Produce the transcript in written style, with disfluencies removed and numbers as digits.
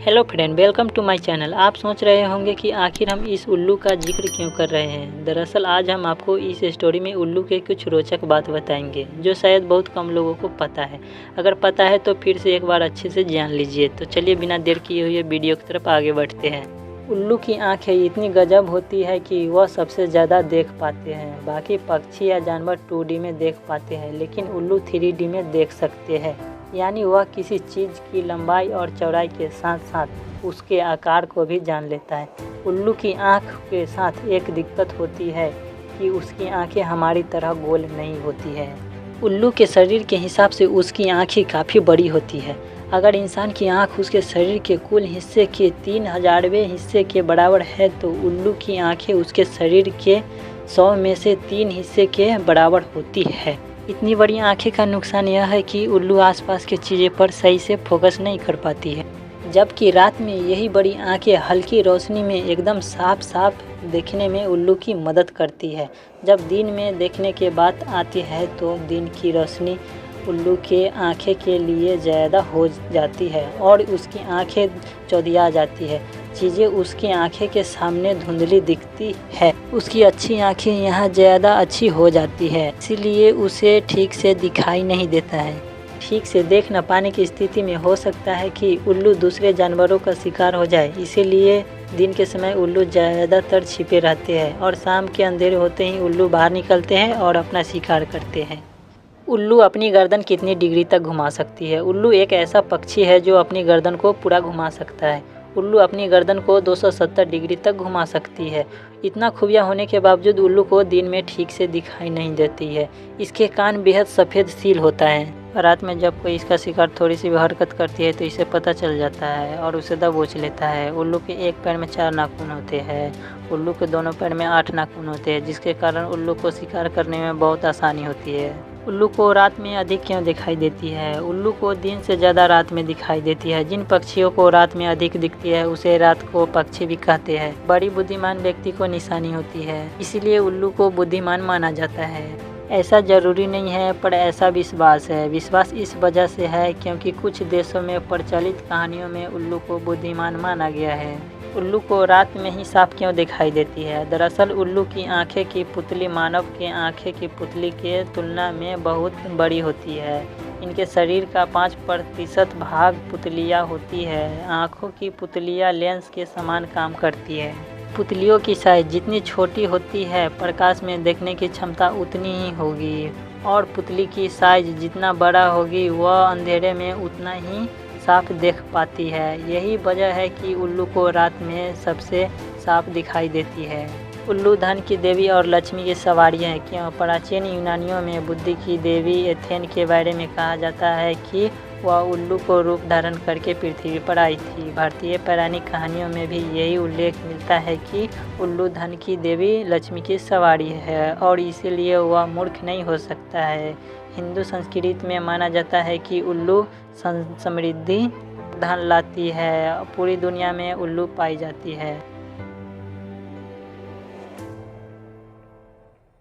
Hello friend, welcome to my channel. आप सोच रहे होंगे कि आखिर हम इस उल्लू का जिक्र क्यों कर रहे हैं। दरअसल आज हम आपको इस स्टोरी में उल्लू के कुछ रोचक बात बताएंगे जो शायद बहुत कम लोगों को पता है। अगर पता है तो फिर से एक बार अच्छे से जान लीजिए। तो चलिए बिना देर किए हुए वीडियो की तरफ आगे बढ़ते हैं। उल्लू की आँखें इतनी गजब होती है कि वह सबसे ज़्यादा देख पाते हैं। बाकी पक्षी या जानवर 2D में देख पाते हैं, लेकिन उल्लू 3D में देख सकते हैं। यानी वह किसी चीज़ की लंबाई और चौड़ाई के साथ साथ उसके आकार को भी जान लेता है। उल्लू की आँख के साथ एक दिक्कत होती है कि उसकी आँखें हमारी तरह गोल नहीं होती है। उल्लू के शरीर के हिसाब से उसकी आँखें काफ़ी बड़ी होती है। अगर इंसान की आँख उसके शरीर के कुल हिस्से के 3,000वें हिस्से के बराबर है तो उल्लू की आँखें उसके शरीर के 100 में से 3 हिस्से के बराबर होती है। इतनी बड़ी आँखें का नुकसान यह है कि उल्लू आसपास की चीज़ें पर सही से फोकस नहीं कर पाती है, जबकि रात में यही बड़ी आँखें हल्की रोशनी में एकदम साफ साफ देखने में उल्लू की मदद करती है। जब दिन में देखने की बात आती है तो दिन की रोशनी उल्लू के आँखें के लिए ज़्यादा हो जाती है और उसकी आँखें चौधिया जाती है। चीज़ें उसकी आँखें के सामने धुंधली दिखती है। उसकी अच्छी आँखें यहाँ ज़्यादा अच्छी हो जाती है, इसीलिए उसे ठीक से दिखाई नहीं देता है। ठीक से देख न पाने की स्थिति में हो सकता है कि उल्लू दूसरे जानवरों का शिकार हो जाए। इसीलिए दिन के समय उल्लू ज़्यादातर छिपे रहते हैं और शाम के अंधेरे होते ही उल्लू बाहर निकलते हैं और अपना शिकार करते हैं। उल्लू अपनी गर्दन कितनी डिग्री तक घुमा सकती है। उल्लू एक ऐसा पक्षी है जो अपनी गर्दन को पूरा घुमा सकता है। उल्लू अपनी गर्दन को 270 डिग्री तक घुमा सकती है। इतना खुफिया होने के बावजूद उल्लू को दिन में ठीक से दिखाई नहीं देती है। इसके कान बेहद सफ़ेद सील होता है। रात में जब कोई इसका शिकार थोड़ी सी भी हरकत करती है तो इसे पता चल जाता है और उसे दबोच लेता है। उल्लू के एक पैर में 4 नाखून होते हैं। उल्लू के दोनों पैर में 8 नाखून होते हैं, जिसके कारण उल्लू को शिकार करने में बहुत आसानी होती है। उल्लू को रात में अधिक क्यों दिखाई देती है? उल्लू को दिन से ज़्यादा रात में दिखाई देती है। जिन पक्षियों को रात में अधिक दिखती है उसे रात को पक्षी भी कहते हैं। बड़ी बुद्धिमान व्यक्ति को निशानी होती है, इसीलिए उल्लू को बुद्धिमान माना जाता है। ऐसा ज़रूरी नहीं है, पर ऐसा विश्वास है। विश्वास इस वजह से है क्योंकि कुछ देशों में प्रचलित कहानियों में उल्लू को बुद्धिमान माना गया है। उल्लू को रात में ही साफ क्यों दिखाई देती है? दरअसल उल्लू की आँखें की पुतली मानव के आँखें की पुतली के तुलना में बहुत बड़ी होती है। इनके शरीर का 5% भाग पुतलियाँ होती है। आँखों की पुतलियाँ लेंस के समान काम करती है। पुतलियों की साइज जितनी छोटी होती है, प्रकाश में देखने की क्षमता उतनी ही होगी, और पुतली की साइज जितना बड़ा होगी वह अंधेरे में उतना ही साफ देख पाती है। यही वजह है कि उल्लू को रात में सबसे साफ दिखाई देती है। उल्लू धन की देवी और लक्ष्मी की सवारी है। क्यों? प्राचीन यूनानियों में बुद्धि की देवी एथेन के बारे में कहा जाता है कि वह उल्लू को रूप धारण करके पृथ्वी पर आई थी। भारतीय पौराणिक कहानियों में भी यही उल्लेख मिलता है कि उल्लू धन की देवी लक्ष्मी की सवारी है और इसीलिए वह मूर्ख नहीं हो सकता है। हिंदू संस्कृति में माना जाता है कि उल्लू समृद्धि धन लाती है। पूरी दुनिया में उल्लू पाई जाती है।